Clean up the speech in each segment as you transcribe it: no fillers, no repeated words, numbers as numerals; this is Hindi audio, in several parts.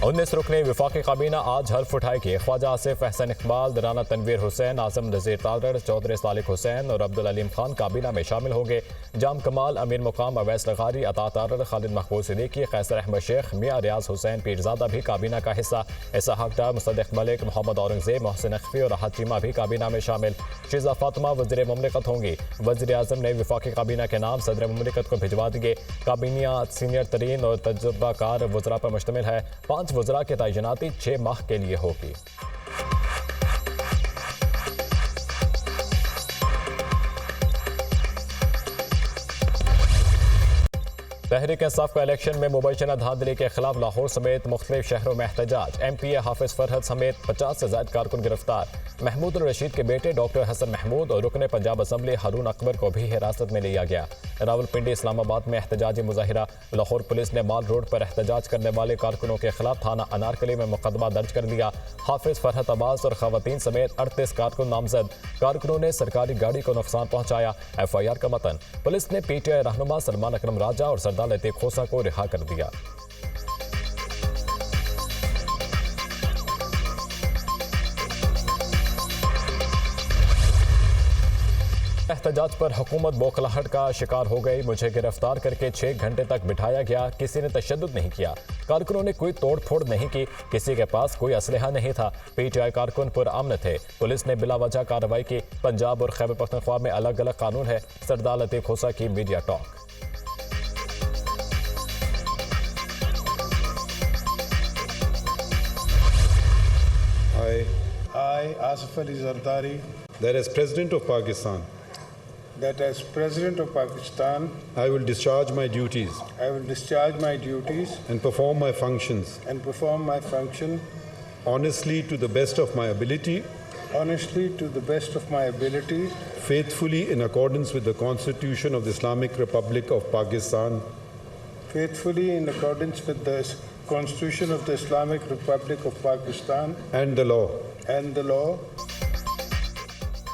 19 रुकनी वफाकी काबीना आज हल्फ उठाएगी। ख्वाजा आसिफ, अहसन इकबाल, राना तनवीर हुसैन, आजम नज़ीर तारड़, चौधरी सालिक हुसैन और अब्दुल अलीम खान काबीना में शामिल होंगे। जाम कमाल, अमीर मुकाम, अवैस लगारी, अता तारड़, खालिद महफूज सिद्दीकी, कैसर अहमद शेख, मियाँ रियाज हुसैन पीरजादा भी काबीना का हिस्सा। इसहाक डार, मुसद्दिक मलिक, मोहम्मद औरंगजेब, मोहसिन अख्फी और राहत चीमा भी काबीना में शामिल। शीजा फातिमा वज़ीर मुमलिकत होंगी। वज़ीर आज़म ने वफाकी काबीना के नाम सदर मुमलिकत को भिजवा दिए। काबीना सीनियर तरीन और तजुर्बाकार वज़रा पर मुश्तमिल है। 5 वज़रा की तैनाती 6 माह के लिए होगी। तहरीक इंसाफ का इलेक्शन में मुबैना धांधली के खिलाफ लाहौर समेत मुख्तलिफ शहरों में एहतजाज। MPA हाफिज फरहद समेत 50 से ज्यादा कारकुन गिरफ्तार। महमूद रशीद के बेटे डॉक्टर हसन महमूद और रुकने पंजाब असम्बली हारून अकबर को भी हिरासत में लिया गया। रावलपिंडी इस्लामाबाद में एहतजाजी मुजाहिरा। लाहौर पुलिस ने माल रोड पर एहतजाज करने वाले कारकुनों के खिलाफ थाना अनारकली में मुकदमा दर्ज कर दिया। हाफिज फरहद अब्बास और खवातीन समेत 38 कारकुन नामजद। कारकुनों ने सरकारी गाड़ी को नुकसान पहुंचाया। FIR का मतन। पुलिस ने PTI रहनुमा सलमान अकरम राजा और सरदार लतीफ खोसा को रिहा कर दिया। एहतजाज पर हुकूमत बौखलाहट का शिकार हो गई। मुझे गिरफ्तार करके 6 घंटे तक बिठाया गया। किसी ने तशद्दुद नहीं किया। कारकुनों ने कोई तोड़ फोड़ नहीं की। किसी के पास कोई असलहा नहीं था। PTI कारकुन पुरअमन थे। पुलिस ने बिला वजह कार्रवाई की। पंजाब और खैबर पख्तूनख्वा में अलग अलग कानून है। सरदार लतीफ खोसा की media talk. I, Asif Ali Zardari, that as President of Pakistan, that as President of Pakistan, I will discharge my duties I will discharge my duties and perform my functions and perform my function honestly to the best of my ability, honestly to the best of my ability, faithfully in accordance with the Constitution of the Islamic Republic of Pakistan, faithfully in accordance with the Constitution of the Islamic Republic of Pakistan and the law. and the law.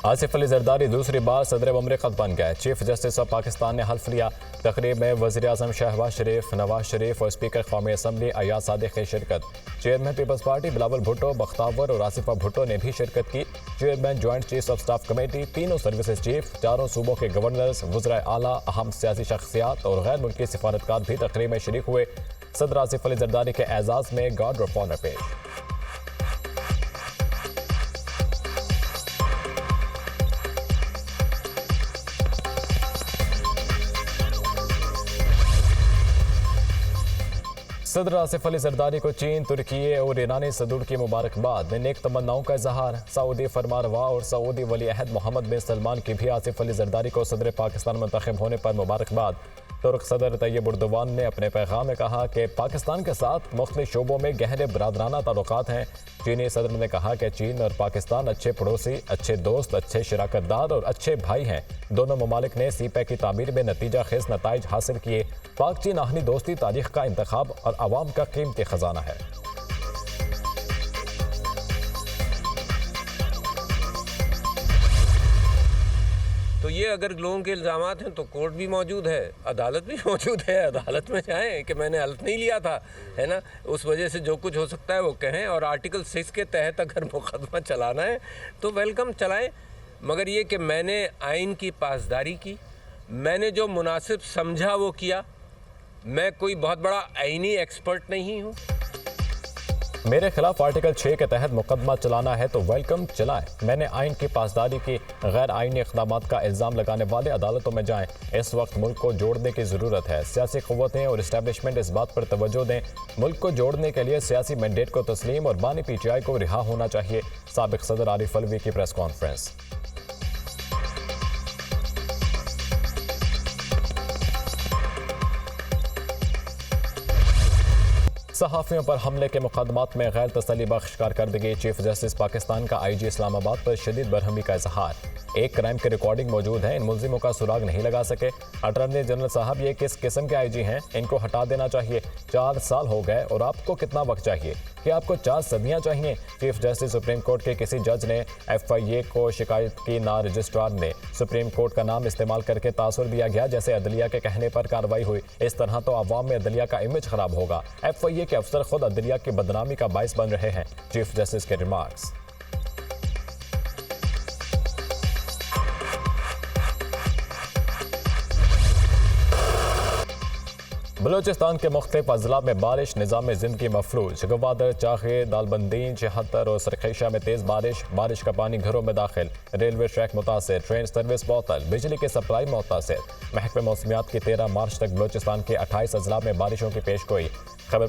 Asif Ali Zardari दूसरी बार सदर मुमलिकत बन गए। चीफ जस्टिस ऑफ पाकिस्तान ने हल्फ लिया। तकरीब में वज़ीर आज़म शहबाज शरीफ, नवाज शरीफ और स्पीकर कौमी असम्बली अयाज सादिक की शिरकत। चेयरमैन पीपल्स पार्टी बिलावल भुट्टो, बख्तावर और आसिफा भुट्टो ने भी शिरकत की। Chairman joint chief of staff committee, तीनों सर्विसेज चीफ, 4 सूबों के गवर्नर्स, वज़राए आला, अहम सियासी शख्सियात और गैर मुल्की सिफारतकार भी तकरीब में शरीक हुए। सदर आसिफ अली जरदारी के एजाज़ में गार्ड ऑफ ऑनर पेश। सदर आसिफ अली जरदारी को चीन, तुर्की और ईरानी सदूर की मुबारकबाद। नेक तमन्नाओं का इजहार। सऊदी फरमारवा और सऊदी वली अहद मोहम्मद बिन सलमान की भी आसिफ अली जरदारी को सदर पाकिस्तान मुंतखब होने पर मुबारकबाद। तुर्क सदर तैयब उर्दवान ने अपने पैगाम में कहा कि पाकिस्तान के साथ मुख्तलिफ शोबों में गहरे बरादराना ताल्लुकात हैं। चीनी सदर ने कहा कि चीन और पाकिस्तान अच्छे पड़ोसी, अच्छे दोस्त, अच्छे शराकतदार और अच्छे भाई हैं। दोनों ममालिक ने CPEC की तामीर में नतीजा खेज नताइज हासिल किए। पाक चीन आहनी दोस्ती तारीख का इंतखाब और आवाम का कीमती खजाना है। तो ये अगर लोगों के इल्ज़ामात हैं तो कोर्ट भी मौजूद है, अदालत भी मौजूद है। अदालत में जाएं कि मैंने हल्फ नहीं लिया था, है ना, उस वजह से जो कुछ हो सकता है वो कहें। और आर्टिकल 6 के तहत अगर मुकदमा चलाना है तो वेलकम चलाएं, मगर ये कि मैंने आइन की पासदारी की, मैंने जो मुनासिब समझा वो किया। मैं कोई बहुत बड़ा आइनी एक्सपर्ट नहीं हूँ। मेरे खिलाफ आर्टिकल 6 के तहत मुकदमा चलाना है तो वेलकम चलाएं। मैंने आइन की पासदारी की। गैर आइनी इक़दामात का इल्ज़ाम लगाने वाले अदालतों में जाएं। इस वक्त मुल्क को जोड़ने की ज़रूरत है। सियासी क़ुव्वतें और इस्टेब्लिशमेंट इस बात पर तवज्जो दें। मुल्क को जोड़ने के लिए सियासी मैंडेट को तस्लीम और बानी PTI को रिहा होना चाहिए। साबिक़ सदर आरिफ अलवी की प्रेस कॉन्फ्रेंस। सहाफ़ियों पर हमले के मुकदमात में गैर तसल्ली बख्श कारकर्दगी। चीफ जस्टिस पाकिस्तान का IG इस्लामाबाद पर शदीद बरहमी का इजहार। एक क्राइम की रिकॉर्डिंग मौजूद है, इन मुलजिमों का सुराग नहीं लगा सके। अटॉर्नी जनरल साहब ये किस किस्म के IG हैं? इनको हटा देना चाहिए। 4 साल हो गए और आपको कितना वक्त चाहिए? कि आपको 4 सदियां चाहिए? चीफ जस्टिस सुप्रीम कोर्ट के किसी जज ने FIA को शिकायत की ना रजिस्ट्रार ने। सुप्रीम कोर्ट का नाम इस्तेमाल करके तासुर दिया गया जैसे अदलिया के कहने पर कार्रवाई हुई। इस तरह तो अवाम में अदलिया का इमेज खराब होगा। FIA के अफसर खुद अदलिया की बदनामी का बाइस बन रहे हैं। चीफ जस्टिस के रिमार्क्स। बलूचिस्तान के मुख्तलिफ अजला में बारिश, निज़ाम ज़िंदगी मफलूज। गवादर, चाखे, दालबंदीन, 76 और सरखेशा में तेज़ बारिश का पानी घरों में दाखिल। रेलवे ट्रैक मुतासिर, ट्रेन सर्विस मअतल, बिजली की सप्लाई मुतासिर। महकमे मौसमियात की 13 मार्च तक बलूचिस्तान के 28 अजला में बारिशों की पेशगोई। खबर